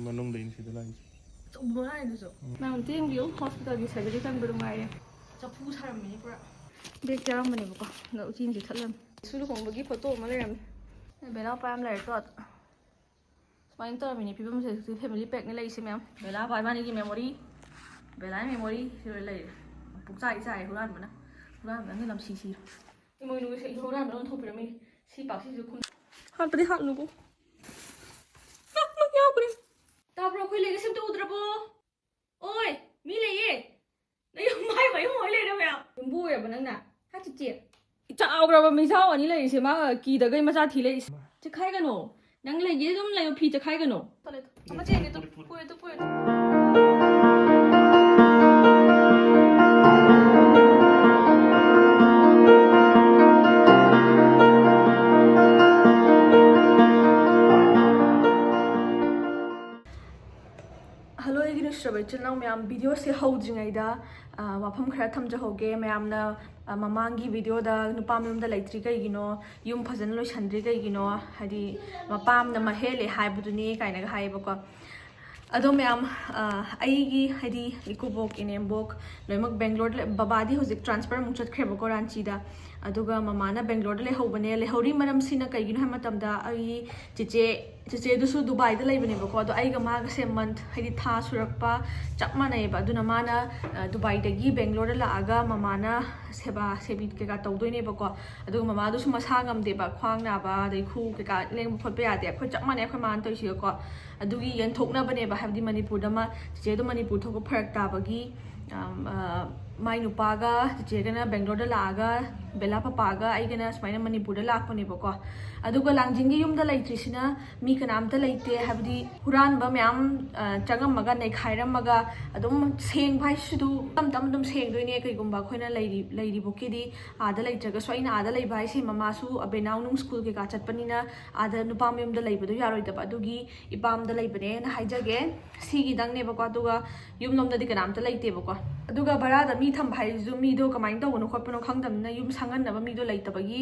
ꯃꯅꯨꯡꯗꯩꯅꯤ ꯁꯤꯗ ꯂꯥꯛꯏꯁꯦ ꯆꯨꯝꯕ ꯍꯥꯏꯗꯨꯁꯨ ꯃꯌꯥꯝ ꯇꯦꯡꯕꯤꯌꯨ ꯍꯣꯁꯄꯤꯇꯥꯜꯒꯤ ꯁꯔꯖꯔꯤ ꯆꯪꯕꯗꯣ ꯉꯥꯏꯔꯦ ꯆꯐꯨ ꯁꯥꯔꯝꯃꯤꯅꯤ ꯄꯨꯔꯥ ꯕꯦꯛ ꯆꯥꯔꯝꯕꯅꯦꯕꯀꯣ ꯑꯗ ꯎꯆꯤꯟꯁꯦ ꯊꯠꯂꯝꯃꯤ ꯁꯨ ꯂꯨꯍꯣꯡꯕꯒꯤ ꯐꯣꯇꯣ ꯑꯃ ꯂꯩꯔꯝꯃꯤ ꯕꯦꯂꯥꯄꯥ ꯌꯥꯝ ꯂꯩꯔꯦꯀꯣ ꯁꯨꯃꯥꯏꯅ ꯇꯧꯔꯝꯃꯤꯅꯦ ꯐꯤꯕꯝꯁꯦ ꯍꯧꯖꯤꯛ ꯐꯦꯃꯤꯂꯤ ꯄꯦꯛꯅ ꯂꯩꯔꯤꯁꯦ ꯃꯌꯥꯝ ꯕꯦꯂꯥꯄꯥ ꯏꯕꯥꯅꯤꯒꯤ ꯃꯦꯃꯣꯔꯤ ꯕꯦꯂꯥꯒꯤ ꯃꯦꯃꯣꯔꯤ ꯁꯤ ꯂꯩꯔꯦ ꯄꯨꯛꯆꯥꯏ ꯆꯥꯏ ꯍꯨꯔꯥꯟꯕꯅ ꯂꯝꯁꯤ ꯁꯤꯔꯣ ꯏꯃꯣꯏꯅꯨꯁꯦ ꯍꯨꯔꯥꯟꯕꯅ ꯑꯣꯟꯊꯣꯛꯄꯤꯔꯝꯃꯤ ꯁꯤ ꯄꯥꯛꯁꯤꯁꯨ ꯈꯨꯟ ꯍꯥꯠꯄꯗꯤ ꯍꯥꯠꯅꯨꯀꯣ ꯌꯥꯎꯈ꯭ꯔꯦ ꯇꯥꯕ꯭ꯔꯣ ꯑꯩꯈꯣꯏ ꯂꯩꯔꯤꯁꯦ ꯑꯝꯇ ꯎꯗ꯭ꯔꯕꯣ ꯑꯣꯏ ꯃꯤ ꯂꯩꯌꯦ ꯅꯪ ꯃꯥꯏ ꯃꯌꯨꯝ ꯑꯣꯏ ꯂꯩꯔ ꯃꯌꯥꯝ ꯌꯨꯝꯕꯨ ꯑꯣꯏꯔꯕ ꯅꯪꯅ ꯍꯥ ꯆꯤꯆꯦ ꯆꯥꯎꯈ꯭ꯔꯕ ꯃꯤꯁꯥꯎ ꯑꯅꯤ ꯂꯩꯔꯤꯁꯦ ꯃꯥꯒ ꯀꯤꯗꯒꯩ ꯃꯆꯥ ꯊꯤ ꯂꯩꯔꯤꯁꯦ ꯆꯦꯈꯥꯏꯒꯅꯣ ꯅꯪ ꯂꯩꯒꯦ ꯑꯗꯨꯝ ꯂꯩꯌꯣ ꯐꯤ ꯆꯦꯈꯥꯏꯒꯅꯣ ꯑꯃ ꯆꯦꯟꯒꯦ ꯇꯨ ꯄꯨꯔꯦ ꯍꯜꯂꯣ ꯑꯩꯒꯤ ꯅꯨꯡꯁꯤꯔꯕ ꯏꯆꯤꯜ ꯏꯅꯥꯎ ꯃꯌꯥꯝ ꯚꯤꯗꯤꯑꯣꯁꯦ ꯍꯧꯗ꯭ꯔꯤꯉꯩꯗ ꯋꯥꯐꯝ ꯈꯔ ꯊꯝꯖꯍꯧꯒꯦ ꯃꯌꯥꯝꯅ ꯃꯃꯥꯡꯒꯤ ꯚꯤꯗꯤꯑꯣꯗ ꯅꯨꯄꯥ ꯃꯌꯨꯝꯗ ꯂꯩꯇ꯭ꯔꯤ ꯀꯩꯒꯤꯅꯣ ꯌꯨꯝ ꯐꯖꯅ ꯂꯣꯏꯁꯟꯗ꯭ꯔꯤ ꯀꯩꯒꯤꯅꯣ ꯍꯥꯏꯗꯤ ꯃꯄꯥꯝꯅ ꯃꯍꯦꯜꯂꯦ ꯍꯥꯏꯕꯗꯨꯅꯤ ꯀꯥꯏꯅꯒ ꯍꯥꯏꯌꯦꯕꯀꯣ ꯑꯗꯣ ꯃꯌꯥꯝ ꯑꯩꯒꯤ ꯍꯥꯏꯗꯤ ꯏꯀꯨꯕꯣꯛ ꯏꯅꯦꯝꯕꯣꯛ ꯂꯣꯏꯅꯃꯛ ꯕꯦꯡꯒ꯭ꯂꯣꯔꯗ ꯕꯕꯥꯗꯤ ꯍꯧꯖꯤꯛ ꯇ꯭ꯔꯥꯟꯁꯐꯔ ꯑꯃꯨꯛ ꯆꯠꯈ꯭ꯔꯦꯕꯀꯣ ꯔꯥꯟꯆꯤꯗ ꯑꯗꯨꯒ ꯃꯃꯥꯅ ꯕꯦꯡꯒ꯭ꯂꯣꯔꯗ ꯂꯩꯍꯧꯕꯅꯦ ꯂꯩꯍꯧꯔꯤ ꯃꯔꯝꯁꯤꯅ ꯀꯩꯒꯤꯅꯣ ꯍꯥꯏꯕ ꯃꯇꯝꯗ ꯑꯩꯒꯤ ꯆꯤꯆꯦꯗꯨꯁꯨ ꯗꯨꯕꯥꯏꯗ ꯂꯩꯕꯅꯦꯕꯀꯣ ꯑꯗꯣ ꯑꯩꯒ ꯃꯥꯒꯁꯦ ꯃꯟꯊ ꯍꯥꯏꯗꯤ ꯊꯥ ꯁꯨꯔꯛꯄ ꯆꯞ ꯃꯥꯟꯅꯩꯌꯦꯕ ꯑꯗꯨꯅ ꯃꯥꯅ ꯗꯨꯕꯥꯏꯗꯒꯤ ꯕꯦꯡꯒ꯭ꯂꯣꯔꯗ ꯂꯥꯛꯑꯒ ꯃꯃꯥꯅ ꯁꯦꯕꯤ ꯀꯩꯀꯥ ꯇꯧꯗꯣꯏꯅꯦꯕꯀꯣ ꯑꯗꯨꯒ ꯃꯃꯥꯗꯨꯁꯨ ꯃꯁꯥ ꯉꯝꯗꯦꯕ ꯈ꯭ꯋꯥꯡ ꯅꯥꯕ ꯑꯗꯩ ꯈꯨ ꯀꯩꯀꯥ ꯂꯦꯡꯕ ꯈꯣꯠꯄ ꯌꯥꯗꯦ ꯑꯩꯈꯣꯏ ꯆꯞ ꯃꯥꯟꯅꯩ ꯑꯩꯈꯣꯏ ꯃꯥꯅ ꯇꯧꯔꯤꯁꯤꯒꯀꯣ ꯑꯗꯨꯒꯤ ꯌꯦꯟꯊꯣꯛꯅꯕꯅꯦꯕ ꯍꯥꯏꯕꯗꯤ ꯃꯅꯤꯄꯨꯔꯗ ꯆꯤꯆꯦꯗꯣ ꯃꯅꯤꯄꯨꯔ ꯊꯣꯛꯄ ꯐꯔꯛ ꯇꯥꯕꯒꯤ ꯃꯥꯏ ꯅꯨꯄꯥꯒ ꯆꯤꯆꯦꯒꯅ ꯕꯦꯡꯒ꯭ꯂꯣꯔꯗ ꯂꯥꯛꯑꯒ ꯕꯦꯂꯥ ꯄꯄꯥꯒ ꯑꯩꯒꯅ ꯁꯨꯃꯥꯏꯅ ꯃꯅꯤꯄꯨꯔꯗ ꯂꯥꯛꯄꯅꯦꯕꯀꯣ ꯑꯗꯨꯒ ꯂꯥꯡꯖꯤꯡꯒꯤ ꯌꯨꯝꯗ ꯂꯩꯇ꯭ꯔꯤꯁꯤꯅ ꯃꯤ ꯀꯅꯥꯝꯇ ꯂꯩꯇꯦ ꯍꯥꯏꯕꯗꯤ ꯍꯨꯔꯥꯟꯕ ꯃꯌꯥꯝ ꯆꯪꯉꯝꯃꯒ ꯅꯩꯈꯥꯏꯔꯝꯃꯒ ꯑꯗꯨꯝ ꯁꯦꯡꯕ ꯍꯥꯏꯁꯤꯁꯨ ꯇꯞ ꯇꯞꯅ ꯑꯗꯨꯝ ꯁꯦꯡꯗꯣꯏꯅꯦ ꯀꯩꯒꯨꯝꯕ ꯑꯩꯈꯣꯏꯅ ꯂꯩꯔꯤꯕꯨꯛꯀꯤꯗꯤ ꯑꯥꯗ ꯂꯩꯇ꯭ꯔꯒꯁꯨ ꯑꯩꯅ ꯑꯥꯗ ꯂꯩꯕ ꯍꯥꯏꯁꯦ ꯃꯃꯥꯁꯨ ꯑꯕꯦꯅꯥꯎꯅꯨꯡ ꯁ꯭ꯀꯨꯜ ꯀꯩꯀꯥ ꯆꯠꯄꯅꯤꯅ ꯑꯥꯗ ꯅꯨꯄꯥ ꯃꯌꯨꯝꯗ ꯂꯩꯕꯗꯣ ꯌꯥꯔꯣꯏꯗꯕ ꯑꯗꯨꯒꯤ ꯏꯄꯥꯝꯗ ꯂꯩꯕꯅꯦꯅ ꯍꯥꯏꯖꯒꯦ ꯁꯤꯒꯤꯗꯪꯅꯦꯕꯀோ ꯑꯗꯨꯒ ꯌꯨꯝꯂꯣꯝꯗꯗꯤ ꯀꯅꯥꯝꯇ ꯂꯩꯇꯦꯕꯀോ ꯑꯗꯨꯒ ꯕꯔꯥꯗ ꯃꯤ ꯊꯝꯕ ꯍꯥꯏꯁꯤꯁꯨ ꯃꯤꯗꯣ ꯀꯃꯥꯏꯅ ꯇꯧꯕꯅꯣ ꯈꯣꯠꯄꯅꯣ ꯈꯪꯗꯕꯅꯤ나 ꯌꯨꯝ ꯁꯪꯍꯟꯅꯕ ꯃꯤꯗꯣ ꯂꯩꯇꯕꯒꯤ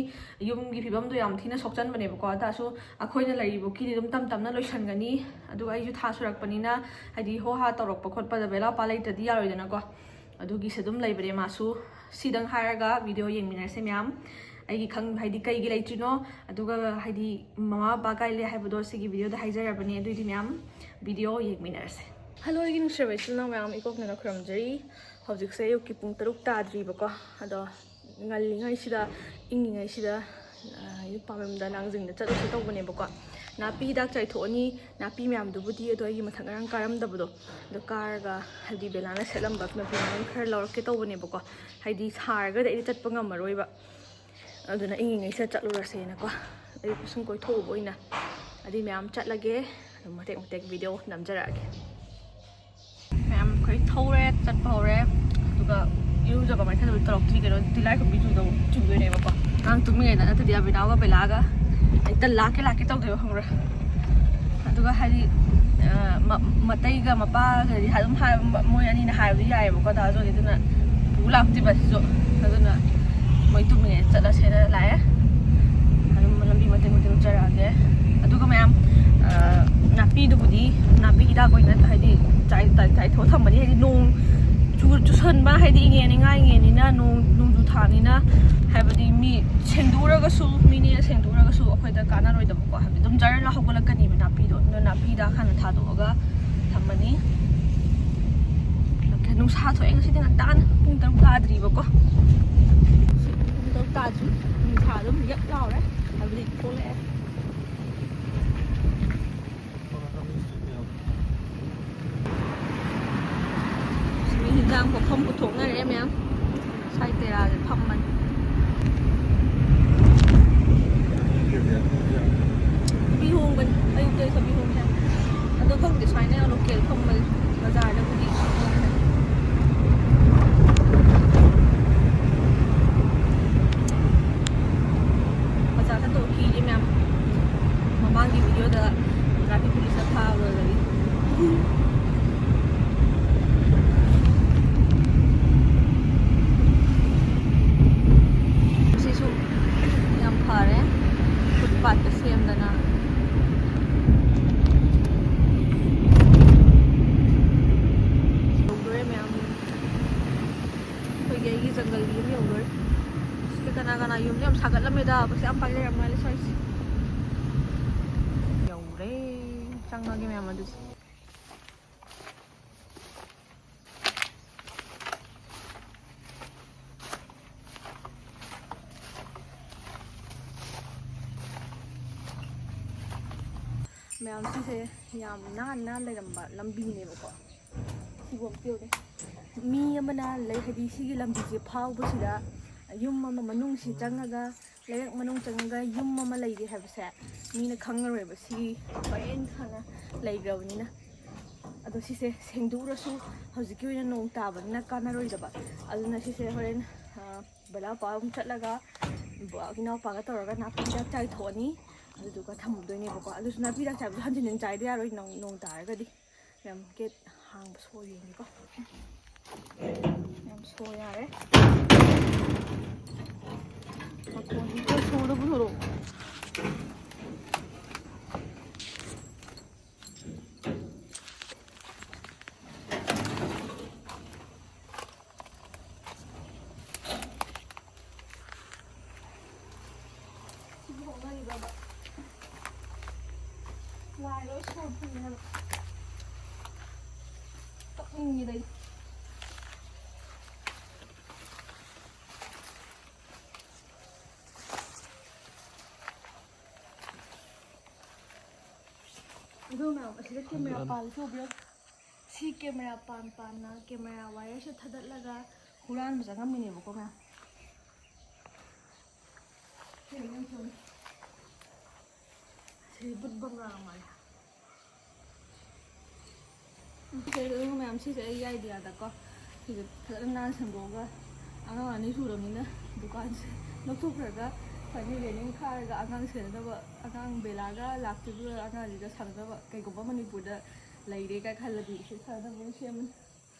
ꯌꯨꯝꯒꯤ ꯐꯤꯕꯝꯗꯣ ꯌꯥꯝ ꯊꯤꯅ ꯁꯣꯛꯆꯟꯕꯅꯦꯕꯀꯣ ꯑꯗꯨꯁꯨ ꯑꯩꯈꯣꯏꯅ ꯂꯩꯔꯤꯕꯨꯛꯀꯤꯗꯤ ꯑꯗꯨꯝ ꯇꯞ ꯇꯞꯅ ꯂꯣꯏꯁꯟꯒꯅꯤ ꯑꯗꯨꯒ ꯑꯩꯁꯨ ꯊꯥ ꯁꯨꯔꯛꯄꯅꯤꯅ ꯍꯥꯏꯗꯤ ꯍꯣ ꯍꯥ ꯇꯧꯔꯛꯄ ꯈꯣꯠꯄꯗ ꯕꯦꯂꯥꯄꯥ ꯂꯩꯇ꯭ꯔꯗꯤ ꯌꯥꯔꯣꯏꯗꯅꯀꯣ ꯑꯗꯨꯒꯤꯁꯨ ꯑꯗꯨꯝ ꯂꯩꯕꯅꯦ ꯃꯥꯁꯨ ꯁꯤꯗꯪ ꯍꯥꯏꯔꯒ ꯚꯤꯗꯤꯑꯣ ꯌꯦꯡꯃꯤꯟꯅꯔꯁꯦ ꯃꯌꯥꯝ ꯑꯩꯒꯤ ꯍꯥꯏꯗꯤ ꯀꯩꯒꯤ ꯂꯩꯇ꯭ꯔꯤꯅꯣ ꯑꯗꯨꯒ ꯍꯥꯏꯗꯤ ꯃꯃꯥ ꯕꯕꯥ ꯀꯥꯏ ꯂꯩ ꯍꯥꯏꯕꯗꯣ ꯁꯤꯒꯤ ꯚꯤꯗꯤꯑꯣꯗ ꯍꯥꯏꯖꯔꯕꯅꯦ ꯑꯗꯨꯏꯗꯤ ꯃꯌꯥꯝ ꯚꯤꯗꯤꯑꯣ ꯌꯦꯡꯃꯤꯟꯅꯔꯁꯦ ꯍꯜꯂꯣ ꯑꯩꯒꯤ ꯅꯨꯡꯁꯤꯔꯕ ꯏꯆꯤꯜ ꯏꯅꯥꯎ ꯃꯌꯥꯝ ꯏꯀꯣꯛꯅꯅ ꯈꯨꯔꯨꯝꯖꯔꯤ ꯍꯧꯖꯤꯛꯁꯦ ꯑꯌꯨꯛꯀꯤ ꯄꯨꯡ 6 ꯇꯥꯗ꯭ꯔꯤꯕꯀꯣ ꯑꯗꯣ ꯉꯜꯂꯤꯉꯩꯁꯤꯗ ꯏꯪꯉꯤꯉꯩꯁꯤꯗ ꯅꯨꯄꯥ ꯃꯌꯨꯝꯗ ꯂꯥꯡꯖꯤꯡꯗ ꯆꯠꯂꯨꯁꯦ ꯇꯧꯕꯅꯦꯕꯀꯣ ꯅꯥꯄꯤ ꯍꯤꯗꯥꯛ ꯆꯥꯏꯊꯣꯛꯑꯅꯤ ꯅꯥꯄꯤ ꯃꯌꯥꯝꯗꯨꯕꯨꯗꯤ ꯑꯗꯣ ꯑꯩꯒꯤ ꯃꯊꯛ ꯉꯔꯥꯡ ꯀꯥꯔꯝꯗꯕꯗꯣ ꯑꯗꯣ ꯀꯥꯔꯒ ꯍꯥꯏꯗꯤ ꯕꯦꯂꯥꯅ ꯁꯦꯠꯂꯝꯕ ꯅꯥꯄꯤ ꯃꯌꯥꯝ ꯈꯔ ꯂꯧꯔꯛꯀꯦ ꯇꯧꯕꯅꯦꯕꯀꯣ ꯍꯥꯏꯗꯤ ꯁꯥꯔꯒꯗꯤ ꯑꯩꯗꯤ ꯆꯠꯄ ꯉꯝꯃꯔꯣꯏꯕ ꯑꯗꯨꯅ ꯏꯪꯉꯤꯉꯩꯁꯤꯗ ꯆꯠꯂꯨꯔꯁꯦꯅꯀꯣ ꯑꯌꯨꯛ ꯁꯨꯝ ꯀꯣꯏꯊꯣꯛꯎꯕ ꯑꯣꯏꯅ ꯑꯗꯨꯏ ꯃꯌꯥꯝ ꯆꯠꯂꯒꯦ ꯑꯗꯨꯝ ꯃꯇꯦꯛ ꯃꯇꯦꯛ ꯚꯤꯗꯤꯑꯣ ꯅꯝꯖꯔꯛꯑꯒꯦ ꯃꯌꯥꯝ ꯑꯩꯈꯣꯏ ꯊꯧꯔꯦ ꯆꯠꯄ ꯍꯧꯔꯦ ꯑꯗꯨꯒ ꯏꯔꯨꯖꯕ ꯃꯥꯏꯊꯖꯕ ꯇꯧꯔꯛꯇ꯭ꯔꯤ ꯀꯩꯅꯣ ꯇꯤꯜꯂꯥꯏ ꯈꯨꯝꯕꯤ ꯆꯨꯗꯣꯏꯅꯦꯕꯀꯣ ꯉꯔꯥꯡ ꯇꯨꯝꯃꯤꯉꯩꯗ ꯅꯠꯇ꯭ꯔꯗꯤ ꯑꯕꯤꯅꯥꯎꯒ ꯕꯦꯂꯥꯒ ꯍꯦꯛꯇ ꯂꯥꯛꯀꯦ ꯇꯧꯗꯣꯏꯕ ꯈꯪꯕ꯭ꯔꯥ ꯑꯗꯨꯒ ꯍꯥꯏꯗꯤ ꯃꯇꯩꯒ ꯃꯄꯥꯒꯗꯤ ꯑꯗꯨꯝ ꯃꯣꯏ ꯑꯅꯤꯅ ꯍꯥꯏꯕꯗꯤ ꯌꯥꯏꯑꯕꯀꯣ ꯗꯥꯖꯣꯗꯤ ꯑꯗꯨꯅ ꯄꯨ ꯂꯥꯛꯇꯦꯕ ꯁꯤꯁꯨ ꯑꯗꯨꯅ ꯃꯣꯏ ꯇꯨꯝꯃꯤꯉꯩꯗ ꯆꯠꯂꯁꯦꯅ ꯂꯥꯛꯑꯦ ꯑꯗꯨꯝ ꯂꯝꯕꯤ ꯃꯇꯦꯛ ꯎꯠꯆꯔꯛꯑꯒꯦ ꯑꯗꯨꯒ ꯃꯌꯥꯝ ꯅꯥꯄꯤꯗꯨꯕꯨꯗꯤ ꯅꯥꯄꯤ ꯍꯤꯗꯥꯛ ꯑꯣꯏꯅ ꯍꯥꯏꯗꯤ ꯆꯥꯏꯊꯣꯛ ꯊꯝꯕꯅꯤ ꯍꯥꯏꯗꯤ ꯅꯣꯡ ꯆꯨꯁꯟꯕ ꯍꯥꯏꯗꯤ ꯏꯉꯦꯅꯤꯉꯥꯏꯉꯦꯅꯤꯅ ꯅꯣꯡꯖꯨ ꯊꯥꯅꯤꯅ ꯍꯥꯏꯕꯗꯤ ꯃꯤ ꯁꯦꯡꯗꯣꯛꯎꯔꯒꯁꯨ ꯃꯤꯅꯦꯅ ꯁꯦꯡꯗꯣꯛꯎꯔꯒꯁꯨ ꯑꯩꯈꯣꯏꯗ ꯀꯥꯟꯅꯔꯣꯏꯗꯕꯀꯣ ꯍꯥꯏꯕꯗꯤ ꯑꯗꯨꯝ ꯖꯔꯅ ꯍꯧꯒꯠꯂꯛꯀꯅꯤꯕ ꯅꯥꯄꯤꯗꯣ ꯑꯗꯨꯅ ꯅꯥꯄꯤꯗ ꯍꯥꯟꯅ ꯊꯥꯗꯣꯛꯑꯒ ꯊꯝꯃꯅꯤ ꯅꯨꯡꯁꯥ ꯊꯣꯛꯑꯦ ꯉꯁꯤꯗꯤ ꯉꯟꯇꯥꯅ ꯄꯨꯡ 6 ꯇꯥꯗ꯭ꯔꯤꯕꯀꯣ ꯄꯨꯡ 6 ꯇꯥꯗ꯭ꯔꯤ ꯅꯨꯡꯁꯥ ꯑꯗꯨꯝ ꯌꯛ ꯂꯥꯎꯔꯦ ꯍꯥꯏꯕꯗꯤ ꯊꯣꯛꯂꯛꯑꯦ ꯍꯤꯟꯖꯥꯡ ꯄꯣꯠꯐꯝ ꯄꯨꯊꯣꯛꯅꯔꯦ ꯃꯌꯥꯝ ꯁꯥꯏ ꯇꯦꯔꯥꯗ ꯐꯝꯕꯅꯤ ꯊꯕꯤ ꯍꯣꯡꯕꯅꯤ ꯑꯌꯨꯛꯇ ꯊꯕꯤ ꯍꯣꯡꯉꯦ ꯑꯗꯣ ꯈꯪꯗꯦ ꯁꯨꯃꯥꯏꯅ ꯂꯣꯀꯦꯜ ꯐꯝꯕꯅꯤ ꯕꯖꯥꯔꯗꯕꯨꯗꯤ ꯕꯖꯥꯔ ꯆꯠꯇꯧ ꯀꯤꯔꯦ ꯃꯌꯥꯝ ꯃꯃꯥꯡꯒꯤ ꯚꯤꯗꯤꯑꯣꯗ ꯇ꯭ꯔꯥꯐꯤꯛ ꯄꯨꯂꯤꯁꯅ ꯐꯥꯕꯗꯒꯤ ꯁꯤꯁꯨ ꯌꯥꯝ ꯐꯔꯦ ꯐꯨꯠꯄꯥꯠꯇ ꯁꯦꯝꯗꯅ 사갈랍니다. 벌써 안 빨리 말리 서 있어. 여우래 짱나게 매면 되지. ꯃꯌꯥꯝꯁꯤꯁꯦ ꯌꯥꯝ ꯅꯥꯟꯅ ꯂꯩꯔꯝꯕ ꯂꯝꯕꯤꯅꯦꯕꯀꯣ. ꯁꯤꯕꯨ ꯑꯝꯇ ꯌꯦꯡꯉꯨꯅꯦ. ꯃꯤ ꯑꯃꯅ ꯂꯩ ꯍꯥꯏꯗꯤ ꯁꯤꯒꯤ ꯂꯝꯕꯤꯁꯦ ꯐꯥꯎꯕꯁꯤꯗ ꯌꯨꯝ ꯑꯃ ꯃꯅꯨꯡꯁꯤ ꯆꯪꯉꯒ ꯂꯩꯔꯛ ꯃꯅꯨꯡ ꯆꯪꯉꯒ ꯌꯨꯝ ꯑꯃ ꯂꯩꯔꯤ ꯍꯥꯏꯕꯁꯦ ꯃꯤꯅ ꯈꯪꯉꯔꯣꯏꯕ ꯁꯤꯒꯤ ꯄꯔꯦꯡ ꯁꯥꯡꯅ ꯂꯩꯈ꯭ꯔꯕꯅꯤꯅ. ꯑꯗꯣ ꯁꯤꯁꯦ ꯁꯦꯡꯗꯣꯛꯎꯔꯁꯨ ꯍꯧꯖꯤꯛꯀꯤ ꯑꯣꯏꯅ ꯅꯣꯡ ꯇꯥꯕꯅꯤꯅ ꯀꯥꯟꯅꯔꯣꯏꯗꯕ. ꯑꯗꯨꯅ ꯁꯤꯁꯦ ꯍꯣꯔꯦꯟ ꯕꯂꯥꯄꯥ ꯑꯃꯨꯛ ꯆꯠꯂꯒ ꯏꯅꯥꯎꯄꯥꯒ ꯇꯧꯔꯒ ꯅꯥꯄꯤ ꯍꯤꯗꯥꯛ ꯆꯥꯏꯊꯣꯛꯑꯅꯤ. ꯑꯗꯨꯗꯨꯒ ꯊꯝꯃꯗꯣꯏꯅꯦꯕꯀꯣ. ꯑꯗꯨꯁꯨ ꯅꯥꯄꯤ ꯍꯤꯗꯥꯛ ꯆꯥꯏꯕꯗꯣ ꯍꯟꯖꯤꯟ ꯍꯟꯖꯤꯟ ꯆꯥꯏꯕ ꯌꯥꯔꯣꯏ ꯅꯣꯡ ꯇꯥꯔꯒꯗꯤ. ꯌꯥꯝ ꯒꯦꯠ ꯍꯥꯡꯕ ꯁꯣ ꯌꯦꯡꯉꯦꯀꯣ. ꯌꯥꯝ ꯁꯣ ꯌꯥꯔꯦ. ꯃꯈꯣꯟꯁꯤꯒ ꯁꯣꯗ ꯄꯨꯊꯣꯔꯛꯑꯣ. 시부 엉망이가 와이로 소 풀리는 떡입니다. 그러면 어디서 카메라 빨리 쏘려? 시 카메라 빤나 카메라 와이어서 타달라가 후란 무자가 미네 보고 봐. 그냥 좀 세붓방아 말이야. 이제 그러면 시세 이 아이디어다가 이제 다른 날 생각가 아가 아니 수럽니다. 두칸세 녹토프가 Pani learning car ga angang senaba angang belaga laktibu angang liga saraba kai goba manipurda laire ka khaladi se saraba sem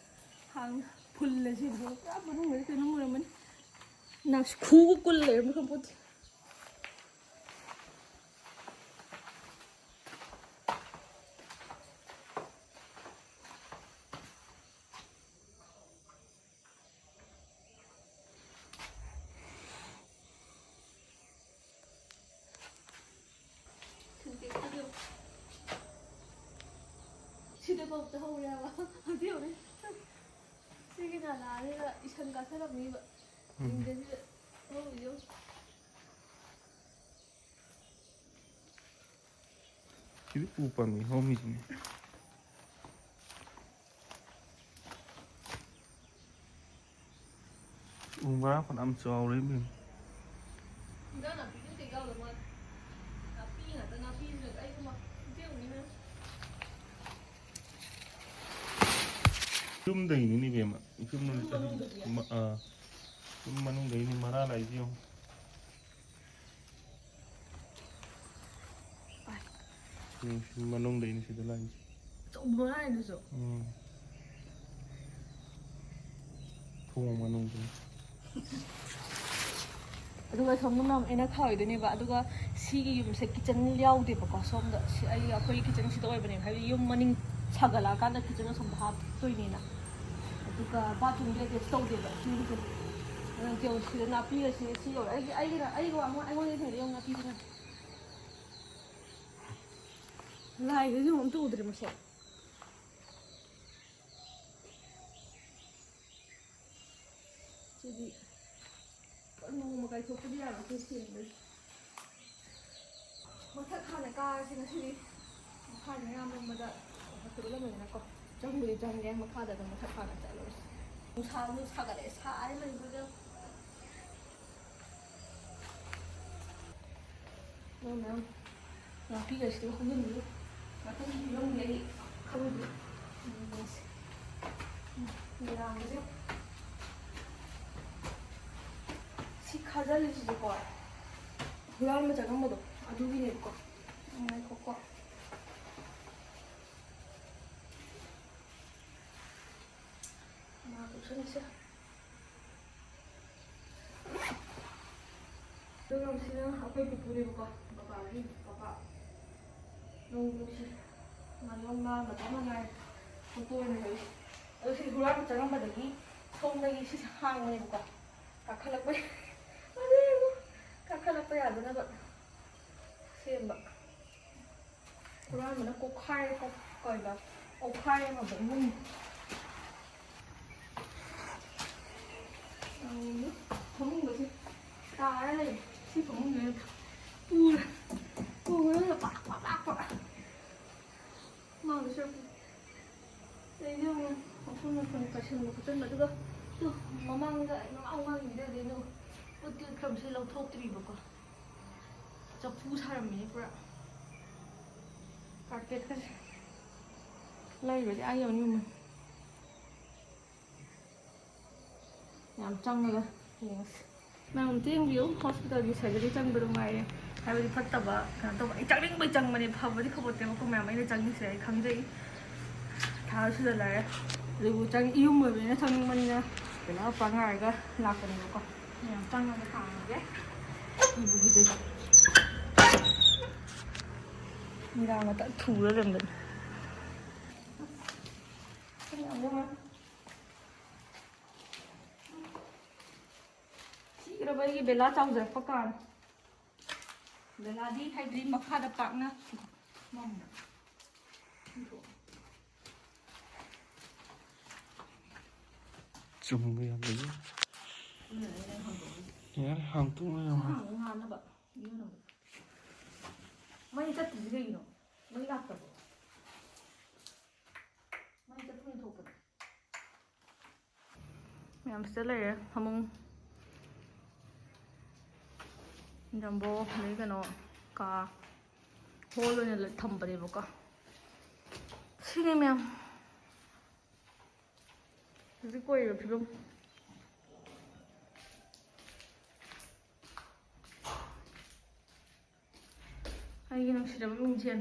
hang full se do ya banu mere kenu muraman nak khu kul le mo pot 시대가 없다 하오야 와 어디 오래 시기나 나리가 이천가 사람이 인데지 어요 Ini pupa nih, homies nih. Umrah kan am sore min. Enggak napi itu tinggal loh mas. Napi nggak tahu napi juga itu mah dia ini. Chum đầy ini về mà, chum nó chum mà nó đầy ni mara lại gì không? Chum mà nó đầy ni sẽ lại. Trộm bữa này được rồi. Thùng mà nó đầy. ꯑꯗꯨꯒ ꯁꯣꯝꯗ ꯑꯩꯅ ꯈꯥꯎꯏꯗꯣꯏꯅꯦꯕ ꯑꯗꯨꯒ ꯁꯤꯒꯤ ꯌꯨꯝꯁꯦ kitchen ꯌꯥꯎꯗꯦꯕꯀꯣ ꯁꯣꯝꯗ ꯁꯤ ꯑꯩꯈꯣꯏ ꯀꯤꯆꯟꯁꯤꯗ ꯑꯣꯏꯕꯅꯦꯕ ꯍꯥꯏꯕꯗꯤ ꯌꯨꯝ ꯃꯅꯤꯡ ꯁꯥꯒꯠꯂꯛꯑꯀꯥꯟꯗ ꯀꯤꯆꯟ ꯑꯁꯣꯝꯗ ꯍꯥꯞꯇꯣꯏꯅꯤꯅ ꯑꯗꯨꯒ ꯕꯥꯊꯔꯨꯝꯗꯤ ꯑꯦꯇꯦꯆ ꯇꯧꯗꯦꯕ ꯁꯤꯒꯤꯁꯦ ꯑꯗꯨꯅ ꯌꯦꯡꯉꯨ ꯁꯤꯗ ꯅꯥꯄꯤꯒꯁꯦ ꯁꯤ ꯌꯧꯔꯦ ꯑꯩꯒ ꯑꯩꯉꯣꯟꯗ ꯊꯦꯡꯅ ꯌꯦꯡꯉꯨ ꯅꯥꯄꯤꯁꯤꯅ ꯂꯥꯏꯒꯁꯦ ꯑꯝꯇ ꯎꯗ꯭ꯔꯦ ꯃꯁꯛ ꯁꯤꯗꯤ ꯅꯣꯡꯃ ꯀꯥꯏꯊꯣꯛꯄꯗꯤ ꯌꯥꯔꯣꯏ ꯁꯦꯡꯕꯩ ꯃꯊꯛ ꯍꯥꯟꯅ ꯀꯥꯔꯁꯤ ꯉꯁꯤꯗꯤ ꯃꯈꯥꯗ ꯑꯌꯥꯝꯕ ꯍꯠꯇꯕꯂꯝꯃꯤꯅꯀꯣ ꯆꯪꯕꯨꯗꯤ ꯆꯪꯒꯦ ꯃꯈꯥꯗ ꯑꯗꯨꯝ ꯃꯊꯛ ꯍꯥꯟꯅ ꯆꯠꯂꯨꯔꯁꯤ ꯅꯨꯡꯁꯥꯁꯨ ꯁꯥꯒꯠꯂꯛꯑꯦ ꯁꯥꯔꯦ ꯂꯩꯕꯗ ꯃꯌꯥꯝ ꯅꯥꯄꯤꯒꯁꯤꯗꯤ ꯍꯧꯖꯤꯟꯕꯤꯌꯨ ꯃꯊꯪ ꯐꯤꯕꯝꯗꯤ ꯑꯩ ꯈꯪꯗꯦ ꯃꯤꯔꯥꯡꯁꯦ ꯁꯤ ꯈꯥꯖꯤꯜꯂꯤꯁꯤꯁꯨꯀꯣ ꯍꯨꯔꯥꯟꯕ ꯆꯪꯉꯝꯕꯗꯣ ꯑꯗꯨꯒꯤꯅꯦꯕꯀꯣ ꯉꯥꯏꯈꯣꯀꯣ ꯃꯥꯛꯁꯤꯅꯁꯦ ꯑꯗꯨꯒ ꯁꯤꯅ ꯑꯩꯈꯣꯏ ꯄꯨꯄꯨꯅꯦꯕꯀꯣ ꯕꯕꯥꯒꯤ ꯕꯕꯥ ꯅꯣꯡꯁꯤ ꯉꯥ ꯃꯇꯝ ꯃꯉꯥꯏ ꯐꯣꯇꯣ ꯑꯣꯏꯅ ꯂꯩ ꯑꯗꯣ ꯁꯤ ꯍꯨꯔꯥꯟꯕ ꯆꯪꯉꯝꯕꯗꯒꯤ ꯁꯣꯝꯗꯒꯤ ꯁꯤꯁꯦ ꯍꯥꯡꯕꯅꯦꯕꯀꯣ ꯀꯥꯈꯠꯂꯛꯄꯩ ꯀꯥꯈꯠꯂꯛꯄ ꯌꯥꯗꯅꯕ ꯁꯦꯝꯕ ꯍꯨꯔꯥꯟꯕꯅ ꯀꯣꯛꯈꯥꯏꯔꯦ ꯀꯣꯏꯕ ꯀꯣꯛꯈꯥꯏꯔꯦ ꯍꯥꯏꯕ ꯏꯃꯨꯡ ꯐꯃꯨꯡꯒꯁꯦ ꯇꯥꯔ ꯂꯩ ꯁꯤ ꯐꯃꯨꯡꯁꯤꯅ ꯄꯨꯔꯒ ꯄꯥꯛ ꯂꯥꯛꯄ ꯃꯥꯡꯗ ꯁꯔꯛꯄ ꯑꯩꯁꯦ ꯑꯃꯨꯛ ꯃꯐꯝ ꯄꯥꯏꯁꯟꯕ ꯈꯣꯠꯆꯟꯕ ꯑꯗꯨꯒ ꯃꯃꯥꯡꯗ ꯃꯃꯥꯡꯒꯤꯗꯗꯤ ꯎꯠꯇꯤ ꯎꯠꯈ꯭ꯔꯕꯁꯦ ꯂꯧꯊꯣꯛꯇ꯭ꯔꯤꯕꯀꯣ ꯆꯐꯨ ꯁꯥꯔꯝꯃꯤꯅꯦ ꯄꯨꯔꯥ ꯀꯥꯔꯄꯦꯠꯀꯁꯦ ꯂꯩꯕꯗꯤ ꯑꯥ ꯌꯧꯅꯤ ꯃꯃꯜ ꯌꯥꯝ ꯆꯪꯉꯒ ꯌꯦꯡꯉꯁꯤ ꯃꯌꯥꯝ ꯑꯝꯇ ꯌꯦꯡꯕꯤꯌꯨ ꯍꯣꯁꯄꯤꯇꯥꯜꯒꯤ ꯁꯔꯖꯔꯤ ꯆꯪꯕꯗꯣ ꯉꯥꯏꯔꯦ ꯍꯥꯏꯕꯗꯤ ꯐꯠꯇꯕ ꯀꯩꯅꯣ ꯇꯧꯕ ꯑꯩ ꯆꯪꯅꯤꯡꯕꯩ ꯆꯪꯕꯅꯦ ꯐꯕꯗꯤ ꯈꯕꯣꯠꯇꯦꯕꯀꯣ ꯃꯌꯥꯝ ꯑꯩꯅ ꯆꯪꯉꯤꯁꯦ ꯑꯩ ꯈꯪꯖꯩ ꯊꯥ ꯁꯨꯖꯜꯂꯛꯑꯦ ꯑꯗꯨꯕꯨ ꯌꯨꯝ ꯑꯣꯏꯕꯅꯤꯅ ꯆꯪꯅꯤꯡꯕꯅꯤꯅ ꯀꯩꯅꯣ ꯉꯥꯏꯔꯒ ꯂꯥꯛꯄꯅꯦꯕꯀꯣ ꯃꯌꯥꯝ ꯆꯪꯉꯒ ꯍꯥꯡꯉꯒꯦ ꯀꯤꯕꯨ ꯀꯤꯖꯩ ꯃꯤꯔꯥꯡꯒ ꯊꯨꯔ ꯂꯩꯔꯝꯕꯅꯤ ꯊꯤꯈ꯭ꯔꯕ ꯑꯩꯒꯤ ꯕꯦꯂꯥ ꯆꯥꯎꯖꯔꯛꯄ ꯀꯥꯟ ꯕꯦꯂꯥꯗꯤ ꯍꯥꯏꯗꯤ ꯃꯈꯥꯗ ꯄꯥꯛꯅ ꯆꯨꯝꯕ ꯌꯥꯝ ꯂꯩꯌꯦ ꯌꯥꯔꯦ ꯍꯥꯡꯇꯣꯛꯅ ꯌꯥꯝ ꯉꯥꯟꯅꯕ ꯃꯩ ꯆꯠꯇ꯭ꯔꯤꯁꯤ ꯀꯩꯒꯤꯅꯣ ꯃꯩ ꯂꯥꯛꯇꯕ꯭ꯔꯣ ꯃꯩ ꯆꯠꯐꯝ ꯊꯣꯛꯄꯗ ꯃꯌꯥꯝ ꯁꯤꯗ ꯂꯩꯔꯦ ꯐꯃꯨꯡ ꯖꯝꯕꯣ ꯑꯗꯩ ꯀꯩꯅꯣ ꯀꯥ ꯍꯣꯜ ꯑꯣꯏꯅ ꯊꯝꯕꯅꯦꯕꯀꯣ ꯁꯤꯅꯤ ꯃꯌꯥꯝ ꯍꯧꯖꯤꯛ ꯑꯣꯏꯔꯤꯕ ꯐꯤꯕꯝ ꯑꯩꯒꯤ ꯅꯨꯡꯁꯤꯔꯕ ꯃꯤꯡꯁꯦꯜ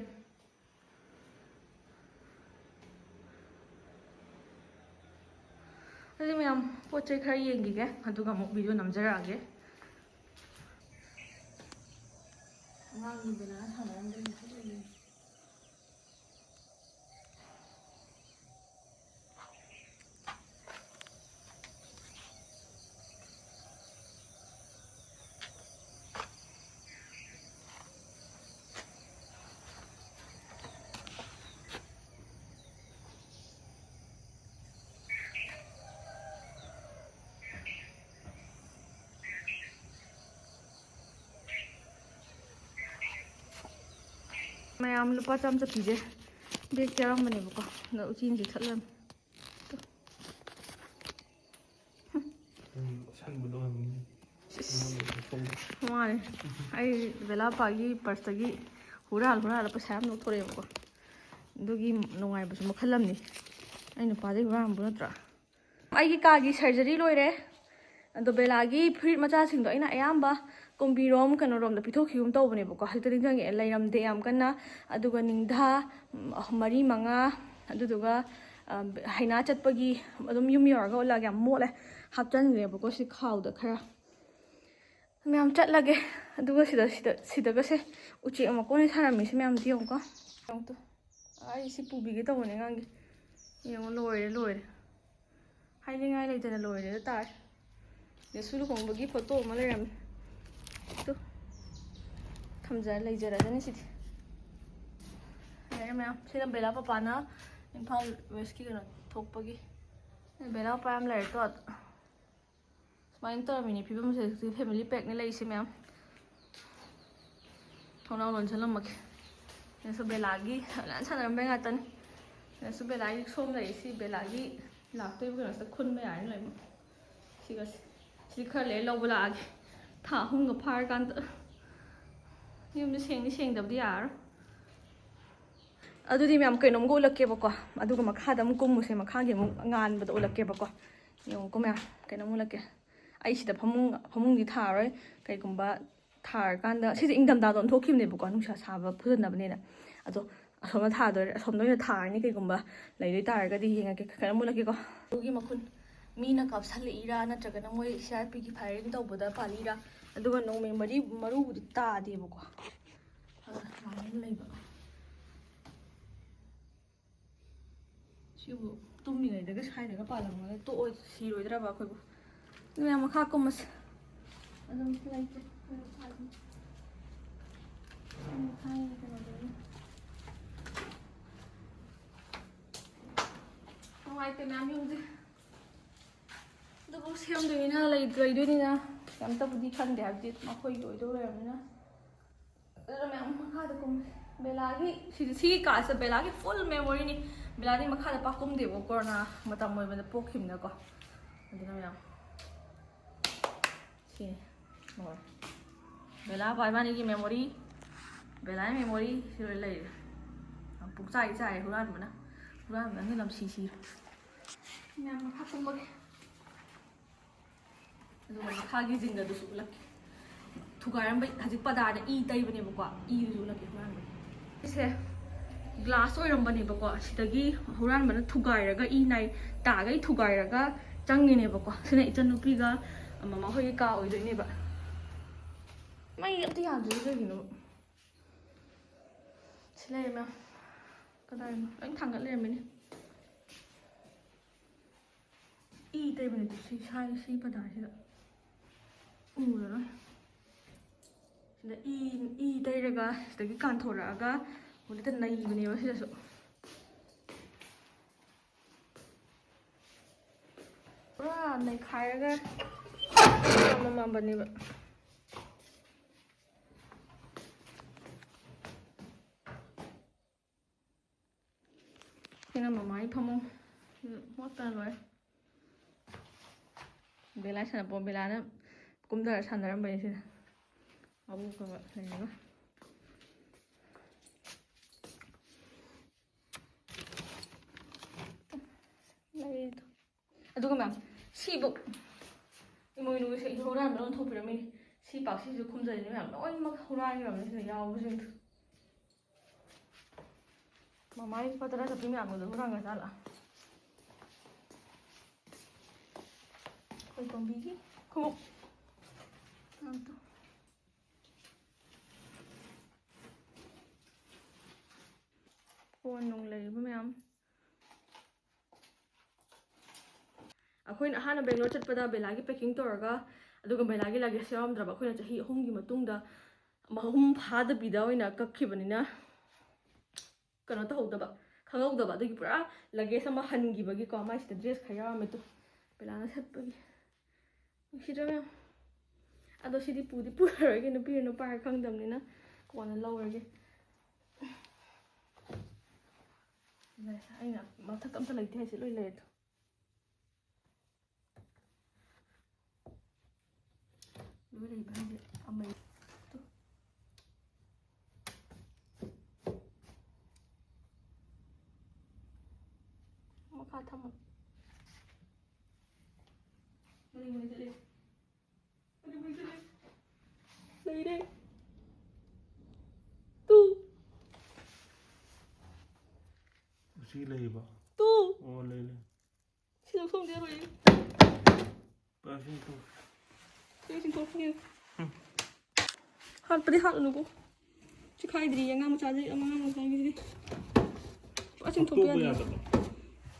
ꯑꯗꯨꯗꯤ ꯃꯌꯥꯝ ꯄꯣꯠ ꯆꯩ ꯈꯔ ꯌꯦꯡꯈꯤꯒꯦ ꯑꯗꯨꯒ ꯑꯃꯨꯛ ꯚꯤꯗꯤꯑꯣ ꯅꯝꯖꯔꯛꯑꯒꯦ ꯑꯉꯥꯡꯒꯤ ꯕꯦꯂꯥ ꯁꯥꯟꯅꯔꯝꯗꯣꯏꯅꯤ ꯃꯌꯥꯝ ꯂꯨꯄꯥ ꯆꯥꯝ ꯆꯠꯄꯤꯁꯦ ꯕꯦꯒ ꯌꯥꯎꯔꯝꯕꯅꯦꯕꯀꯣ ꯑꯗ ꯎꯆꯤꯟꯁꯦ ꯊꯠꯂꯝꯃꯤ ꯁꯟꯕꯗꯣ ꯃꯥꯅꯦ ꯑꯩ ꯕꯦꯂꯥꯄꯥꯒꯤ ꯄꯔꯁꯇꯒꯤ ꯍꯨꯔꯥꯜꯂ ꯄꯩꯁꯥ ꯌꯥꯝ ꯂꯧꯊꯣꯔꯛꯑꯦꯕꯀꯣ ꯑꯗꯨꯒꯤ ꯅꯨꯡꯉꯥꯏꯕꯁꯨ ꯃꯈꯜ ꯑꯃꯅꯤ ꯑꯩ ꯅꯨꯄꯥꯗꯩ ꯍꯨꯔꯥꯟꯕ ꯅꯠꯇ꯭ꯔꯥ ꯑꯩꯒꯤ ꯀꯥꯒꯤ ꯁꯔꯖꯔꯤ ꯂꯣꯏꯔꯦ ꯑꯗꯣ ꯕꯦꯂꯥꯒꯤ ꯐꯨꯔꯤꯠ ꯃꯆꯥꯁꯤꯡꯗꯣ ꯑꯩꯅ ꯑꯌꯥꯝꯕ ꯀꯨꯝꯕꯤꯔꯣꯝ ꯀꯩꯅꯣꯔꯣꯝꯗ ꯄꯤꯊꯣꯛꯈꯤꯒꯨꯝ ꯇꯧꯕꯅꯦꯕꯀꯣ ꯍꯧꯖꯤꯛꯇ ꯅꯤꯡꯁꯤꯡꯉꯛꯑꯦ ꯂꯩꯔꯝꯗꯦ ꯌꯥꯝ ꯀꯟꯅ ꯑꯗꯨꯒ ꯅꯤꯡꯊꯥ 4-5 ꯑꯗꯨꯗꯨꯒ ꯍꯩꯅꯥ ꯆꯠꯄꯒꯤ ꯑꯗꯨꯝ ꯌꯨꯝ ꯌꯧꯔꯒ ꯑꯣꯜꯂꯛꯑꯒ ꯌꯥꯝ ꯃꯣꯠꯂꯦ ꯍꯥꯞꯆꯟꯈ꯭ꯔꯦꯕꯀꯣ ꯁꯤ ꯈꯥꯎꯗ ꯈꯔ ꯃꯌꯥꯝ ꯆꯠꯂꯒꯦ ꯑꯗꯨꯒ ꯁꯤꯗꯒꯁꯦ ꯎꯆꯦꯛ ꯃꯀꯣꯟꯅꯤ ꯁꯥꯔꯝꯃꯤꯁꯦ ꯃꯌꯥꯝꯗꯤ ꯌꯦꯡꯉꯨꯀꯣ ꯑꯩ ꯁꯤ ꯄꯨꯕꯤꯒꯦ ꯇꯧꯕꯅꯦ ꯑꯉꯥꯡꯒꯤ ꯌꯦꯡꯉꯣ ꯂꯣꯏꯔꯦ ꯍꯥꯏꯅꯤꯡꯉꯥꯏ ꯂꯩꯇꯅ ꯂꯣꯏꯔꯦꯗ ꯇꯥꯔꯦ ꯁꯨ ꯂꯨꯍꯣꯡꯕꯒꯤ ꯐꯣꯇꯣ ꯑꯃ ꯂꯩꯔꯝꯃꯤ ꯇꯨ ꯂꯩꯖꯔꯖꯅꯤ ꯁꯤꯗꯤ ꯂꯩꯔꯦ ꯃꯌꯥꯝ ꯁꯤꯅ ꯕꯦꯂꯥ ꯄꯄꯥꯅ ꯏꯝꯐꯥꯜ ꯋꯦꯁꯀꯤ ꯀꯩꯅꯣ ꯊꯣꯛꯄꯒꯤ ꯕꯦꯂꯥ ꯄꯄꯥ ꯌꯥꯝ ꯂꯩꯔꯦꯀꯣ ꯁꯨꯃꯥꯏꯅ ꯇꯧꯔꯝꯃꯤꯅꯦ ꯐꯤꯕꯝꯁꯦ ꯍꯧꯖꯤꯛꯇꯤ ꯐꯦꯃꯤꯂꯤ ꯄꯦꯛꯅꯦ ꯂꯩꯔꯤꯁꯦ ꯃꯌꯥꯝ ꯊꯣꯡꯅꯥꯎ ꯂꯣꯟꯁꯤꯜꯂꯝꯃꯒꯦ ꯁꯤꯅꯁꯨ ꯕꯦꯂꯥꯒꯤ ꯁꯥꯟꯅꯔꯝꯕꯩ ꯉꯥꯛꯇꯅꯤ ꯁꯤꯅꯁꯨ ꯕꯦꯂꯥꯒꯤ ꯁꯣꯝ ꯂꯩꯔꯤꯁꯤ ꯕꯦꯂꯥꯒꯤ ꯂꯥꯛꯇꯣꯏꯕ ꯀꯩꯅꯣꯁꯤꯗ ꯈꯨꯟꯕ ꯌꯥꯔꯅꯤ ꯂꯣꯏꯅꯃꯛ ꯁꯤꯈꯔ ꯂꯩꯔ ꯂꯧꯕ ꯂꯥꯛꯑꯒꯦ ꯊꯥ 3ꯒ ꯐꯥꯔꯀꯥꯟꯗ ꯌꯨꯝꯁꯦ ꯁꯦꯡꯗꯕꯗꯤ ꯌꯥꯔꯔꯣꯏ ꯑꯗꯨꯗꯤ ꯃꯌꯥꯝ ꯀꯩꯅꯣꯝꯒ ꯎꯠꯂꯛꯀꯦꯕꯀꯣ ꯑꯗꯨꯒ ꯃꯈꯥꯗ ꯑꯃꯨꯛ ꯀꯨꯝꯃꯨꯁꯦ ꯃꯈꯥꯒꯤ ꯑꯃꯨꯛ ꯉꯥꯟꯕꯗ ꯎꯠꯂꯛꯀꯦꯕꯀꯣ ꯌꯦꯡꯉꯨꯀꯣ ꯃꯌꯥꯝ ꯀꯩꯅꯣꯝ ꯎꯠꯂꯛꯀꯦ ꯑꯩ ꯁꯤꯗ ꯐꯃꯨꯡꯗꯤ ꯊꯥꯔꯣꯏ ꯀꯩꯒꯨꯝꯕ ꯊꯥꯔꯀꯥꯟꯗ ꯁꯤꯁꯦ ꯏꯪꯊꯝꯊꯥꯗ ꯑꯣꯟꯊꯣꯛꯈꯤꯕꯅꯦꯕꯀꯣ ꯅꯨꯡꯁꯥ ꯁꯥꯕ ꯐꯨꯗꯅꯕꯅꯦꯅ ꯑꯗꯣ ꯑꯁꯣꯝꯗ ꯊꯥꯗꯣꯏꯔꯦ ꯑꯁꯣꯝꯗ ꯑꯣꯏꯅ ꯊꯥꯔꯅꯤ ꯀꯩꯒꯨꯝꯕ ꯂꯩꯗꯣꯏ ꯇꯥꯔꯒꯗꯤ ꯌꯦꯡꯉꯒꯦ ꯀꯩꯅꯣꯝ ꯎꯠꯂꯛꯀꯦꯀꯣ ꯑꯗꯨꯒꯤ ꯃꯈꯨꯟ ꯃꯤꯅ ꯀꯥꯞꯁꯜꯂꯛꯏꯔꯥ ꯅꯠꯇ꯭ꯔꯒꯅ ꯃꯣꯏ CRPꯒꯤ ꯐꯥꯏꯔꯤꯡ ꯇꯧꯕꯗ ꯄꯥꯜꯂꯤꯔꯥ ꯑꯗꯨꯒ ꯅꯣꯡꯃꯩ ꯃꯔꯨꯕꯨꯗꯤ ꯇꯥꯗꯦꯕꯀꯣ ꯑꯗꯨꯃꯥꯏꯅ ꯂꯩꯕ ꯁꯤꯕꯨ ꯇꯨꯝꯃꯤꯉꯩꯗꯒ ꯁꯥꯏꯗꯒ ꯄꯥꯜꯂꯝꯃꯒ ꯇꯣꯛꯑꯣ ꯁꯤꯔꯣꯏꯗ꯭ꯔꯕ ꯑꯩꯈꯣꯏꯕꯨ ꯃꯌꯥꯝ ꯃꯈꯥ ꯀꯨꯝꯃꯁꯦ ꯑꯗꯨꯝ ꯂꯩꯇꯦ ꯅꯨꯡꯉꯥꯏꯇꯦ ꯃꯌꯥꯝ ꯌꯨꯝꯁꯦ ꯑꯗꯨꯕꯨ ꯁꯦꯝꯗꯣꯏꯅꯤꯅ ꯂꯩꯗꯣꯏꯅꯤꯅ ꯀꯩꯝꯇꯕꯨꯗꯤ ꯈꯟꯗꯦ ꯍꯥꯏꯕꯗꯤ ꯃꯈꯣꯏꯒꯤ ꯑꯣꯏꯗꯧ ꯂꯩꯔꯕꯅꯤꯅ ꯑꯗꯨꯅ ꯃꯌꯥꯝ ꯃꯈꯥꯗ ꯀꯨꯝꯃꯦ ꯕꯦꯂꯥꯒꯤ ꯁꯤꯒꯤ ꯀꯥꯁꯦ ꯕꯦꯂꯥꯒꯤ ꯐꯨꯜ ꯃꯦꯃꯣꯔꯤꯅꯤ ꯕꯦꯂꯥꯗꯤ ꯃꯈꯥꯗ ꯄꯥꯛ ꯀꯨꯝꯗꯦꯕ ꯀꯣꯔꯣꯅꯥ ꯃꯇꯝ ꯑꯣꯏꯕꯗ ꯄꯣꯛꯈꯤꯕꯅꯀꯣ ꯑꯗꯨꯅ ꯃꯌꯥꯝ ꯁꯤꯅꯤ ꯍꯣꯏ ꯕꯦꯂꯥ ꯏꯕꯥꯅꯤꯒꯤ ꯃꯦꯃꯣꯔꯤ ꯕꯦꯂꯥꯒꯤ ꯃꯦꯃꯣꯔꯤ ꯁꯤ ꯂꯣꯏ ꯂꯩꯔꯦ ꯄꯨꯛꯆꯥꯏ ꯆꯥꯏ ꯍꯨꯔꯥꯟꯕꯅ ꯂꯝꯁꯤ ꯁꯤꯔꯦ ꯃꯌꯥꯝ ꯃꯈꯥ ꯀꯨꯝꯕꯒꯤ ꯑꯗꯨꯒ ꯃꯈꯥꯒꯤ ꯖꯤꯡꯒꯗꯨꯁꯨ ꯎꯠꯂꯛꯀꯦ ꯊꯨꯒꯥꯏꯔꯝꯕ ꯍꯧꯖꯤꯛ ꯄꯗꯥꯔꯗ ꯏ ꯇꯩꯕꯅꯦꯕꯀꯣ ꯏꯗꯨꯁꯨ ꯎꯠꯂꯛꯀꯦ ꯍꯨꯔꯥꯟꯕꯒꯤ ꯁꯤꯁꯦ ꯒ꯭ꯂꯥꯁ ꯑꯣꯏꯔꯝꯕꯅꯦꯕꯀோ ꯁꯤꯗꯒꯤ ꯍꯨꯔꯥꯟꯕꯅ ꯊꯨꯒꯥꯏꯔꯒ ꯏ ꯅꯥꯏ ꯇꯥꯒꯩ ꯊꯨꯒꯥꯏꯔꯒ ꯆꯪꯉꯤꯅꯦꯕꯀꯣ ꯁꯤꯅ ꯏꯆꯟꯅꯨꯄꯤꯒ ꯃꯃꯥ ꯍꯣꯏꯒꯤ ꯀꯥ ꯑꯣꯏꯗꯣꯏꯅꯦꯕ ꯃꯩ ꯑꯝꯇ ꯌꯥꯗ꯭ꯔꯤ ꯀꯩꯒꯤꯅꯣ ꯁꯤ ꯂꯩꯔꯦ ꯃꯌꯥꯝ ꯀꯗꯥꯏꯅꯣ ꯂꯣꯏ ꯊꯥꯡꯒꯠ ꯂꯩꯔꯝꯃꯤꯅꯦ ꯏ ꯇꯩꯕꯅꯦ ꯁꯤ ꯄꯗꯥꯔꯁꯤꯗ ꯎꯔꯔꯣꯏ ꯁꯤꯗ ꯏ ꯇꯩꯔꯒ ꯁꯤꯗꯒꯤ ꯀꯥꯟꯊꯣꯔꯛꯑꯒ ꯍꯧꯖꯤꯛꯇ ꯅꯩꯕꯅꯦꯕ ꯁꯤꯗꯁꯨ ꯄꯨꯔꯥ ꯅꯩꯈꯥꯏꯔꯒ ꯊꯝꯃꯝꯕꯅꯦꯕ ꯁꯤꯅ ꯃꯃꯥꯒꯤ ꯐꯃꯨꯡ ꯃꯣꯠꯄꯅ ꯂꯣꯏꯔꯦ ꯕꯦꯂꯥ ꯁꯥꯟꯅꯄꯣ ꯕꯦꯂꯥꯅ ꯀꯨꯝꯊꯔ ꯁꯥꯟꯅꯔꯝꯕꯅꯤ ꯁꯤꯗ ꯑꯕꯣꯛꯀꯒ ꯂꯩꯔꯒ ꯂꯩꯗꯣ ꯑꯗꯨꯒ ꯃꯌꯥꯝ ꯁꯤꯕꯨ ꯏꯃꯣꯏꯅꯨꯁꯦ ꯍꯨꯔꯥꯟꯕ ꯂꯣꯟꯊꯣꯛꯄꯤꯔꯝꯃꯤꯅꯤ ꯁꯤ ꯄꯥꯛꯁꯤꯁꯨ ꯈꯨꯝꯖꯔꯤꯅꯤ ꯃꯌꯥꯝ ꯂꯣꯏꯅꯃꯛ ꯍꯨꯔꯥꯟꯈ꯭ꯔꯕꯅꯤ ꯁꯤꯗ ꯌꯥꯎꯕꯁꯤꯡꯗꯣ ꯃꯃꯥꯒꯤ ꯂꯨꯄꯥ 10 ꯆꯠꯄꯤ ꯃꯌꯥꯝꯗꯨ ꯍꯨꯔꯥꯟꯈ꯭ꯔ ꯖꯥꯠꯂꯥ ꯑꯩꯈꯣꯏ ꯇꯣꯝꯕꯤꯒꯤ ꯈꯣꯡꯎꯞ ꯐꯣꯟ ꯅꯨꯡ ꯂꯩꯔꯤꯕ ꯃꯌꯥꯝ ꯑꯩꯈꯣꯏꯅ ꯑꯍꯥꯟꯕ ꯕꯦꯡꯒ꯭ꯂꯣꯔ ꯆꯠꯄꯗ ꯕꯦꯂꯥꯒꯤ ꯄꯦꯛꯀꯤꯡ ꯇꯧꯔꯒ ꯑꯗꯨꯒ ꯕꯦꯂꯥꯒꯤ ꯂꯒꯦꯖ ꯌꯥꯎꯔꯝꯗ꯭ꯔꯕ ꯑꯩꯈꯣꯏꯅ ꯆꯍꯤ 3ꯒꯤ ꯃꯇꯨꯡꯗ 3 ꯐꯥꯗꯕꯤꯗ ꯑꯣꯏꯅ ꯀꯛꯈꯤꯕꯅꯤꯅ ꯀꯩꯅꯣ ꯇꯧꯍꯧꯗꯕ ꯈꯪꯍꯧꯗꯕ ꯑꯗꯨꯒꯤ ꯄꯨꯔꯥ ꯂꯒꯦꯖ ꯑꯃ ꯍꯟꯈꯤꯕꯒꯤꯀꯣ ꯃꯥꯏꯁꯤꯗ ꯗ꯭ꯔꯦꯁ ꯈꯔ ꯌꯥꯎꯔꯝꯃꯦ ꯇꯨ ꯕꯦꯂꯥꯅ ꯁꯦꯠꯄꯒꯤ ꯅꯨꯡꯁꯤꯗ꯭ꯔꯥ ꯃꯌꯥꯝ ꯑꯗꯣ ꯁꯤꯗꯤ ꯄꯨꯗꯤ ꯄꯨꯔꯔꯣꯏꯒꯦ ꯅꯨꯄꯤꯔ ꯅꯨꯄꯥꯔ ꯈꯪꯗꯕꯅꯤꯅ ꯀꯣꯟꯅ ꯂꯧꯔꯒꯦ ꯑꯩꯅ ꯃꯊꯛ ꯑꯝꯇ ꯂꯩꯇꯦ ꯍꯥꯏꯁꯦ ꯂꯣꯏ ꯂꯩꯔꯦꯗꯣ lối này bao nhiêu ông mình một khai thăm một mình sẽ đi đây đây tu Usi lay ba? tu Oo, lay. Sino không đi rồi Pasin to. Sino không đi hạt bari hạt nuko chỉ khai đi yang ngam cha ji ama ngam khai đi pasin to ya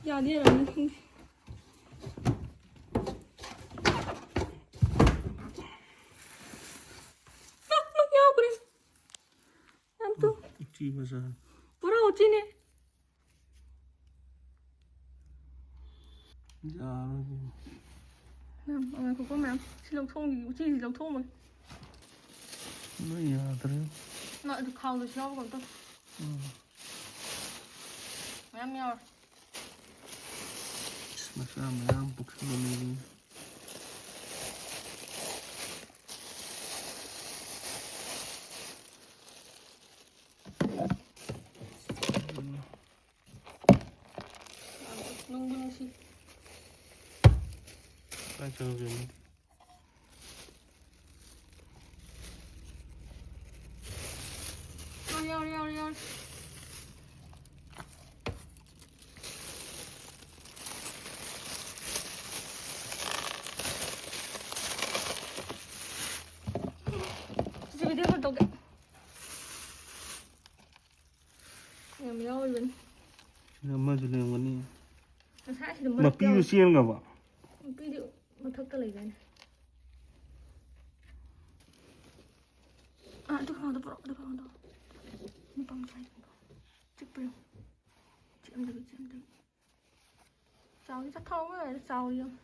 ya đi rồi không Uchi bazaar. Pura uchi ne. Dạ rồi. Ông có mẹ xin lộc thông gì uchi gì lộc thông mà. Nó nhà đấy. Nó được khâu rồi sao còn tôi. Mẹ nhau. Mà sao mà ăn bốc xương đi. Nungguin sih. Kacau gini. Riau. Jadi video kan tau gak? Yang miau luôn. Nama tu yang mana? Saya sudah Mapi usian nggak pak? Mapi dia matak tak lagi kan? Aduh, aduh. Ini pang saya. Cek belum. Cek dulu. Sao chắc thâu rồi, sao đi không?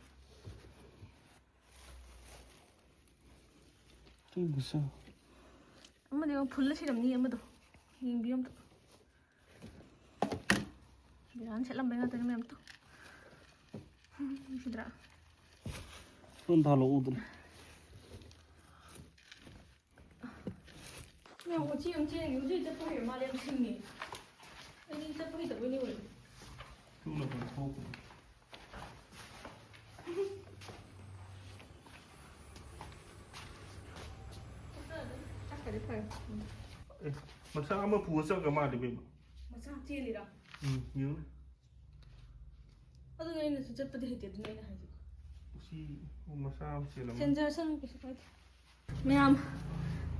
Cái gì sao? Amma dia full siram ni amma tu. Yang biam tu. Biar saya lambai ngata ni tu. Sidra. Con thảo lỗ rồi. Mẹ một chi ông chi này cái gì chắc phải mà lên sinh nhỉ? Anh đi chắc phải tập với nhiều rồi. Chung là còn khô. Chắc phải đấy phải. Mà sao mà phù sao cả mà đi bên? Mà sao chi lì đó? Nhớ. Aduh ini nih sejak tadi hati tu ni nih haji. Si, mà sao chỉ là Sensor sen bisa fight. Ma'am,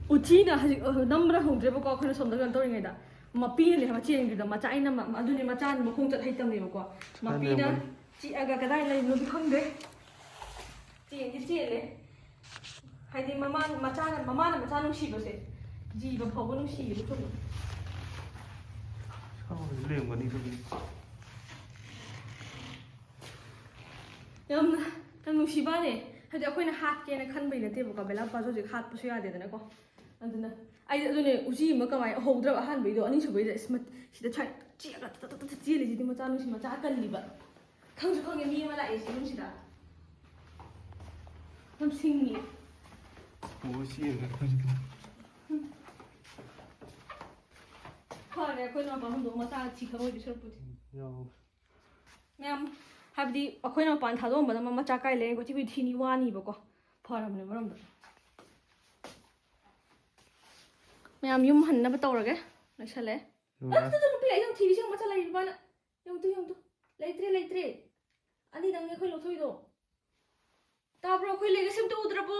uji na haji number hong drebo ko khana som dagan tori ngai da. Ma pi le ma chieng da ma chai na ma adu ni ma chan ma khong chat hai tam ni ko. Ma pi na chi aga kadai lai no bi khong de. Chieng ji chi le. Hai di mama ma chan na ma chan nung shi ba se. Ji ba phau nung shi bu thong. sao liền vào đi thôi. Yam nung shi ba ne. Hadi akoina hat ke na khan bai na te ba bela pa jo je hat pu su ya de na ko. Anduna ai adu ne uji ma ka mai ho dra han bai do ani su bai da smart si da chai chi aga ta chi le ji di ma cha nung shi ma cha kan li ba. Khang su khang mi ma la e si nung si da. Nam sing ni. Phù si là không. Ha ne akoina pa hon do ma cha chi khang oi bi sur pu. Yo. Ma'am, habdi akoina pan tha do ma da ma cha kai le ko chi bi thini wa ni ba ko. Pharam ne maram da. Ma'am yum han na ba tawrage. Lai sale. Tu nupi ai jong TV sing ma cha lai ba na. Yong tu. Leitre. Ani dang ne khoi lo thoi do. Ta bro khoi le ga sim tu udra bo.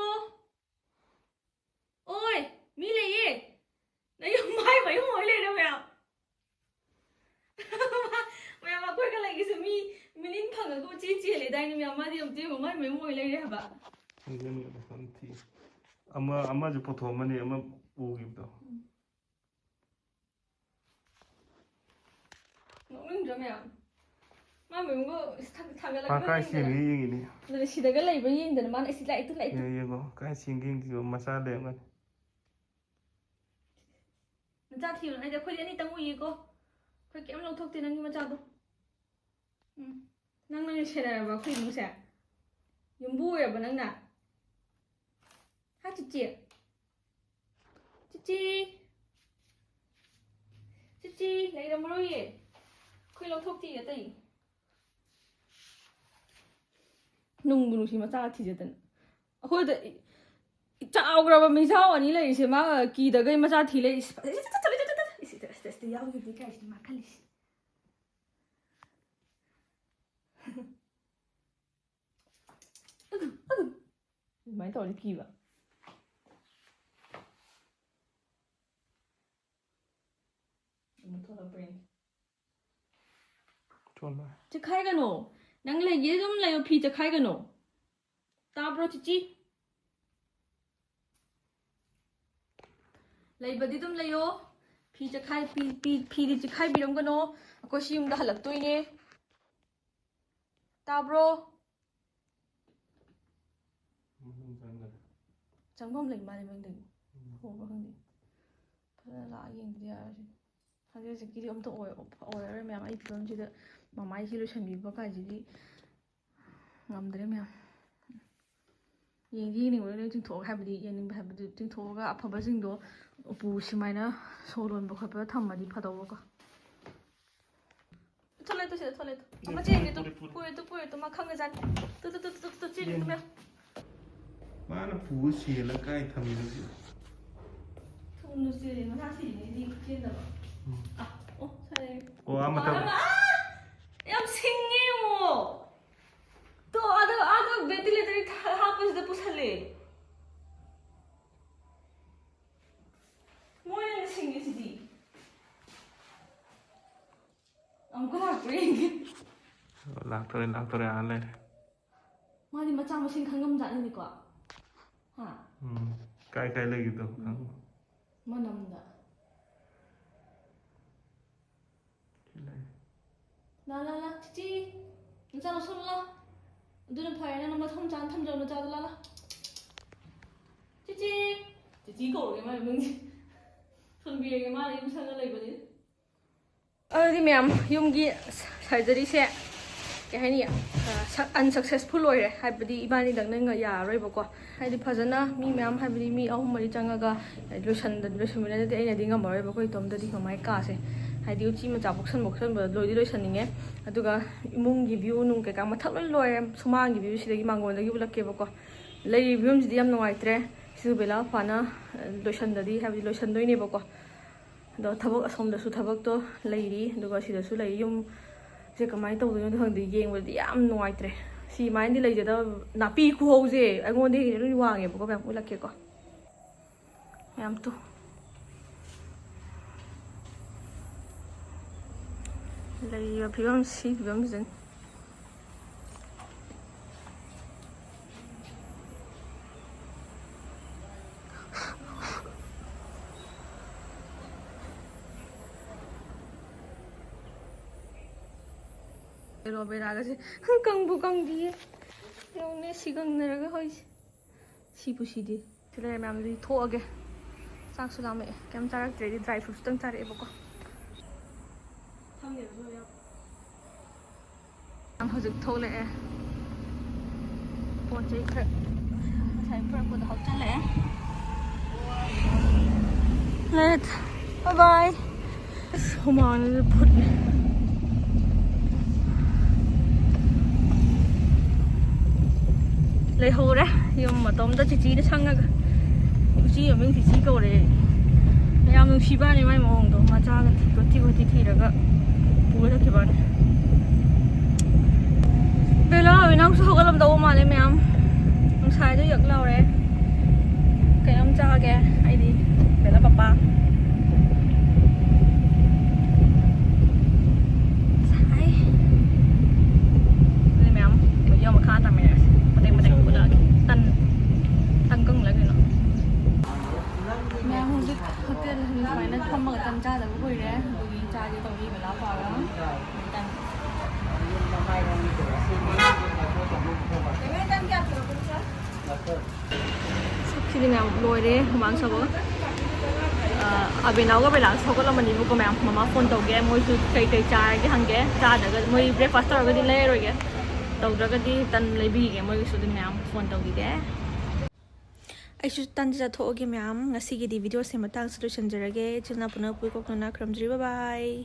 Oi, mi le ye. Na yong mai bai hoi le da ma'am. Ma'am akhoi ka lai ga sim mi minin phang ga ko chi le dai ni ma'am ma di om ti mo mai mai moi le re ba. Cái này là con thì. Ama chỉ phổ thông mà này ama u kịp đâu. Nong jam ya. Ma me ngo thang la. Cái xiên cái gì này. Na si daga lai ba yin da man si lai tu. Ye go. Cái xiên cái mà sao đẹp vậy? Na cha thiu ai da khoi ani tang ui ko. Khoi kem lo thok ti nang ma cha do. Nang se da ba khoi mu sa. Yum bu ya ba nang na. Ha chi. Chichi, lấy ra mồi ye. Khơi lâu thốc ti vậy. Nung si mà cha thì vậy. Khơi đấy. Chào cái bà mình sao anh ấy lấy xem mà kỳ đó cái mà cha thì lấy. Este ya udah dikasih makan lis. Aduh. Main tahu lagi ba?จะใครกันโนนังเลยยืดเลยพี่จะใครกันโนตาบรอจิเลยบัดดี้ตุ้มเลยโอพี่จะใครพี่ดิจะใครบีรำกันโนก็ชิมได้หลักตัวนี้ตาบรอจังพ่อมเลยมาเลยมึงดึงโหบ้างดิเพราะละยังเดียวถ้าจะกินอมตัวโอ้ยอะไรแม่ไม่พิมพ์จีเดมาไม่คิดว่าฉันมีบ้าจีดีงามเด้อแม่ยังดีนี่วันนี้จึงโทรให้บดียังนึงให้บดีจึงโทรก็พอบ้าจึงดูปูชิมายนะโซโลนบอกให้ไปทำมาดีพัดเอาก็ทอเลตัวเสียทอเลตัวมาเจนตัวปุยตัวมาข้างกันจันตัวจีนตัวแม่ Má nó phù xì là cái thầm gì gì. Thằng nó xì nó ra xì này đi trên đó. Ô sao Ủa mà tao. Em sinh yêu. To ada ventilator hapus de pusale. Moi na sinh yêu gì? Ông có lạc ring. Lạc thôi ăn lên. Mà đi mà chăm mà sinh khang ngâm dạn đi quá. Hả? Cái lấy gitu. Manamda. La la la, Chichi. Nsa lo sun la. Duna phai na ma thom chan tham jaw na cha la la. Chichi. Chichi ko ge ma mung ji. Thon bi ge ma yum sang ga lai ba ni. Di ma'am, yumgi surgery se kaya hani unsuccessful oire haibadi ibani dangna nga yaroi bako haidi phajana mi ma'am haibadi mi ahum mari changaga lotion mina de aina dinga maroi bako itomda di kamai ka se haidi uchi ma boxan ba loi lotion ninge aduga imung gi view nung ke ka mathak loi loi sumang gi view sidagi mangon dagi bulakke bako lei view ji yam nuaitre sidu bela pana lotion dadi haibadi lotion doi ne bako do thabak asom da su thabak to leiri duga sida su lei yum je kamai tau do thang di yeng wadi yam nuaitre si mai di leije da napi khu ho je angon de ri wange bako bam ulakke ko yam tu lei ya phim si bam zen Robera kasi kang bukang di yung ne sigang naraga hoy sipu sidi tila ma'am di to age sak sulame kem tarak ready dry fruits tang tare bako thamne so ya am hojik thole e pon chei khar sai par ko da hot chale let bye bye come on put lấy hồ đấy nhưng mà tôm đó chỉ nó sang cái chỉ ở bên thì chỉ cầu đấy em mình phi ba này mai mong đồ mà cha cái thì là cái bùi đó kì bạn bây giờ mình đang số cái làm đâu mà lấy mẹ em mình xài cho giật lâu đấy cái ông cha kìa hay đi phải là papa xài lấy mẹ em bây giờ mà khá tầm này tăng cân lại rồi mẹ không biết hotel hình phải nó không bằng tăng cha là vui đấy vì cha chỉ tàu đi phải lao vào đó tăng khi đi làm lôi đấy mang sao vậy ở bên nào có bên nào sao có làm mình đi mua cái mama phone tàu ghé mua cây chai cái hàng ghé cha được mua breakfast rồi cái đi lê rồi ghé tàu ra cái đi tân lấy bì ghé mua cái số tiền mẹ phone tàu ghé ai chú tan ra thô cái mẹ ngasi cái đi video xem mà tăng solution ra cái chừng nào bữa nào bui cốc nào kram bye bye